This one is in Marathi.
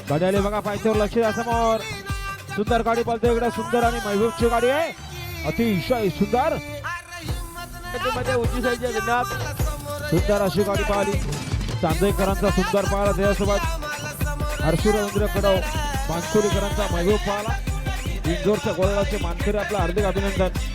गाडी आली बघा, पायथ्यावर लक्ष द्या समोर. सुंदर गाडी पळते इकडे, सुंदर आणि महबूबची गाडी आहे, अतिशय सुंदर. उंची साईडच्या धन्यवाद. सुंदर अशी गाडी पाहिली चांदेकरांचा सुंदर पाहिला, त्याच्यासोबत हर्षू रवींद्र कडव मानसुरीकरांचा महबूब पाहिला. इंदोरच्या गोलाचे मानकरी आपलं हार्दिक अभिनंदन.